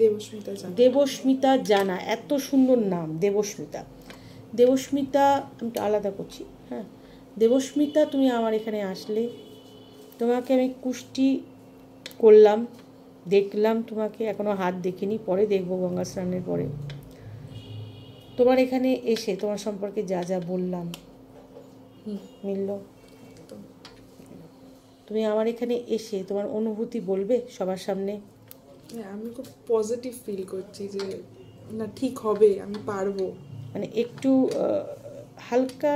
দেবস্মিতা জানা। দেবস্মিতা জানা, এত সুন্দর নাম দেবস্মিতা। দেবস্মিতা আমি তো আলাদা করছি, হ্যাঁ। দেবস্মিতা, তুমি আমার এখানে আসলে, তোমাকে আমি কুষ্টি করলাম, দেখলাম তোমাকে, এখনও হাত দেখিনি, পরে দেখবো গঙ্গা স্নানের পরে। তোমার এখানে এসে তোমার সম্পর্কে যা যা বললাম মিলল? তুমি আমার এখানে এসে তোমার অনুভূতি বলবে সবার সামনে? আমি খুব পজিটিভ ফিল করছি যে না, ঠিক হবে, আমি পারবো। মানে একটু হালকা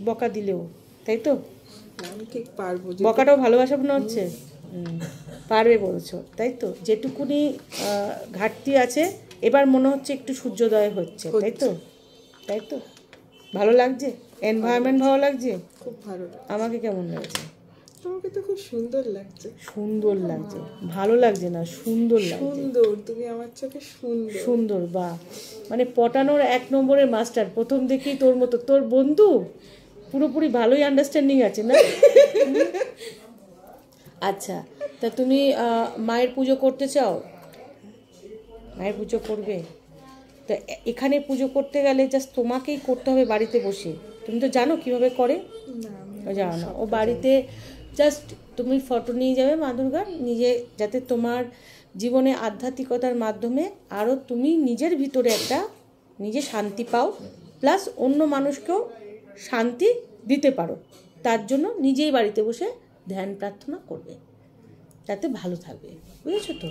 বকা দিলেও, তাই তো? আমি ঠিক পারবো। বকাটাও ভালোবাসা মনে হচ্ছে? পারবে বলছো, তাই তো? যেটুকুনি ঘাটতি আছে এবার মনে হচ্ছে একটু সূর্যোদয় হচ্ছে, তাই তো? তাই তো? ভালো লাগছে? এনভায়রনমেন্ট ভালো লাগছে? খুব ভালো। আমাকে কেমন লাগছে? তোমাকে তো খুব সুন্দর লাগছে। সুন্দর লাগছে, ভালো লাগছে না, সুন্দর লাগছে। সুন্দর, তুমি আমার চোখে সুন্দর। সুন্দর, বাহ। মানে পটানোর 1 নম্বরের মাস্টার, প্রথম থেকেই তোর মতো। তোর বন্ধু পুরোপুরি ভালোই আন্ডারস্ট্যান্ডিং আছে না? আচ্ছা, তা তুমি মায়ের পুজো করতে চাও? মায়ের পুজো করবে? তো এখানে পুজো করতে গেলে জাস্ট তোমাকেই করতে হবে বাড়িতে বসে। তুমি তো জানো কিভাবে করে? না, জানো না? ও বাড়িতে জাস্ট তুমি ফটো নিয়ে যাবে মা দুর্গার, নিজে, যাতে তোমার জীবনে আধ্যাত্মিকতার মাধ্যমে আরও তুমি নিজের ভিতরে একটা নিজে শান্তি পাও, প্লাস অন্য মানুষকেও শান্তি দিতে পারো। তার জন্য নিজেই বাড়িতে বসে ধ্যান প্রার্থনা করবে, তাতে ভালো থাকবে। বুঝেছো তো?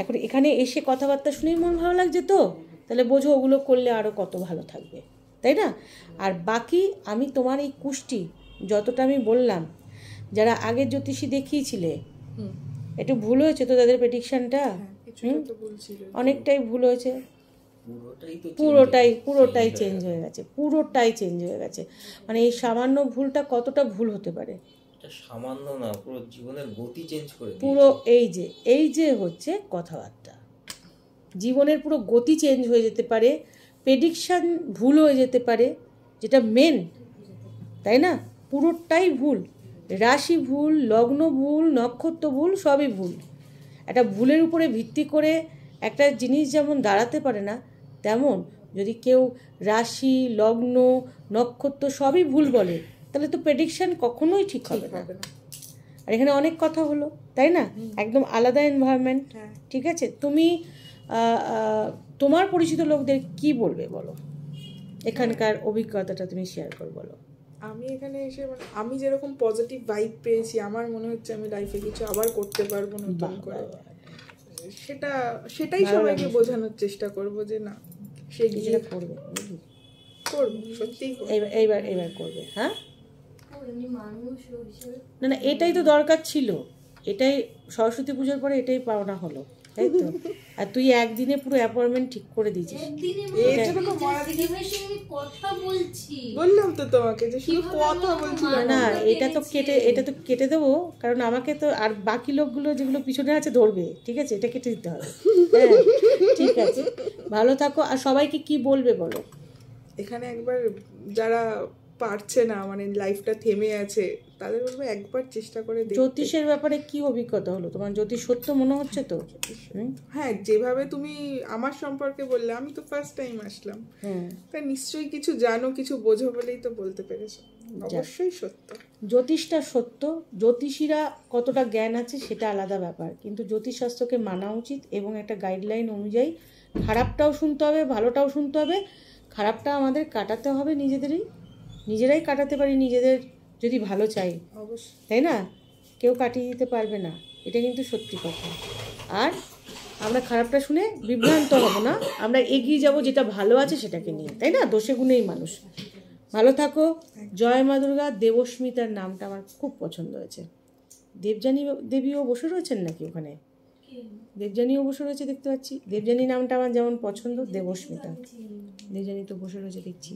এখন এখানে এসে কথাবার্তা শুনেই মন ভালো লাগছে তো, তাহলে বোঝো ওগুলো করলে আরও কত ভালো থাকবে, তাই না? আর বাকি আমি তোমার এই কুষ্টি যতটা আমি বললাম, যারা আগের জ্যোতিষী দেখিয়েছিলে, একটু ভুল হয়েছে তো তাদের প্রেডিকশনটা? অনেকটাই ভুল হয়েছে, পুরোটাই চেঞ্জ হয়ে গেছে, পুরোটাই চেঞ্জ হয়ে গেছে। মানে এই সামান্য ভুলটা কতটা ভুল হতে পারে? সামান্য না, পুরো জীবনের গতি চেঞ্জ করে দিয়েছে। পুরো এই যে হচ্ছে কথাবার্তা, জীবনের পুরো গতি চেঞ্জ হয়ে যেতে পারে, প্রেডিকশন ভুল হয়ে যেতে পারে, যেটা মেন, তাই না? পুরোটাই ভুল, রাশি ভুল, লগ্ন ভুল, নক্ষত্র ভুল, সবই ভুল। একটা ভুলের উপরে ভিত্তি করে একটা জিনিস যেমন দাঁড়াতে পারে না, তেমন যদি কেউ রাশি, লগ্ন, নক্ষত্র সবই ভুল বলে, তাহলে তো প্রেডিকশন কখনোই ঠিক হবে না। আর এখানে অনেক কথা হলো, তাই না? একদম আলাদা এনভায়রনমেন্ট। ঠিক আছে, তুমি তোমার পরিচিত লোকদের কি বলবে বলো? এখানকার অভিজ্ঞতাটা তুমি শেয়ার করো, বলো। আমি এখানে এসে মানে আমি যেরকম পজিটিভ ভাইব পেয়েছি, আমার মনে হচ্ছে আমি লাইফে কিছু আবার করতে পারবো নতুন করে। সেটাই সবাইকে বোঝানোর চেষ্টা করব যে না, সে গিয়ে করবে, সত্যিই এইবার করবে। হ্যাঁ, না এটাই তো দরকার ছিল, এটাই সরস্বতী পুজোর পরে এটাই পাওনা হলো, তাই তো? আর তুই একদিনে পুরো অ্যাপয়েন্টমেন্ট ঠিক করে দিয়েছিস। বললাম তো তোমাকে যে শুধু কথা বলছিলাম না, এটা তো কেটে দেবো, কারণ আমাকে তো আর বাকি লোকগুলো যেগুলো পিছনে আছে ধরবে, ঠিক আছে? এটা কেটে দিতে হবে। হ্যাঁ, ঠিক আছে, ভালো থাকো। আর সবাইকে কি বলবে বলো? এখানে একবার যারা পারছে না, মানে লাইফটা থেমে আছে, তাদের বলবো একবার চেষ্টা করে দেখতে। জ্যোতিষের ব্যাপারে কি অভিজ্ঞতা হলো তোমার? জ্যোতিষ সত্য মনে হচ্ছে তো? হ্যাঁ, যেভাবে তুমি আমার সম্পর্কে বললে, আমি তো ফার্স্ট টাইম আসলাম, তাই নিশ্চয়ই কিছু জানো, কিছু বোঝো বলেই তো বলতে পেরেছো। অবশ্যই সত্য, জ্যোতিষটা সত্য। জ্যোতিষীরা কতটা জ্ঞান আছে সেটা আলাদা ব্যাপার, কিন্তু জ্যোতিষশাস্ত্রকে মানা উচিত এবং একটা গাইডলাইন অনুযায়ী খারাপটাও শুনতে হবে, ভালোটাও শুনতে হবে। খারাপটা আমাদের কাটাতে হবে নিজেরাই কাটাতে পারি, নিজেদের যদি ভালো চাই, তাই না? কেউ কাটিয়ে দিতে পারবে না, এটা কিন্তু সত্যি কথা। আর আমরা খারাপটা শুনে বিভ্রান্ত হব না, আমরা এগিয়ে যাব যেটা ভালো আছে সেটাকে নিয়ে, তাই না? দোষে গুণেই মানুষ। ভালো থাকো, জয় মা দুর্গা। দেবস্মিতার নামটা আমার খুব পছন্দ হয়েছে। দেবযানী দেবীও বসে রয়েছেন নাকি ওখানে? দেবযানীও বসে রয়েছে দেখতে পাচ্ছি। দেবযানী নামটা আমার যেমন পছন্দ, দেবস্মিতা, দেবযানী তো বসে রয়েছে দেখছি।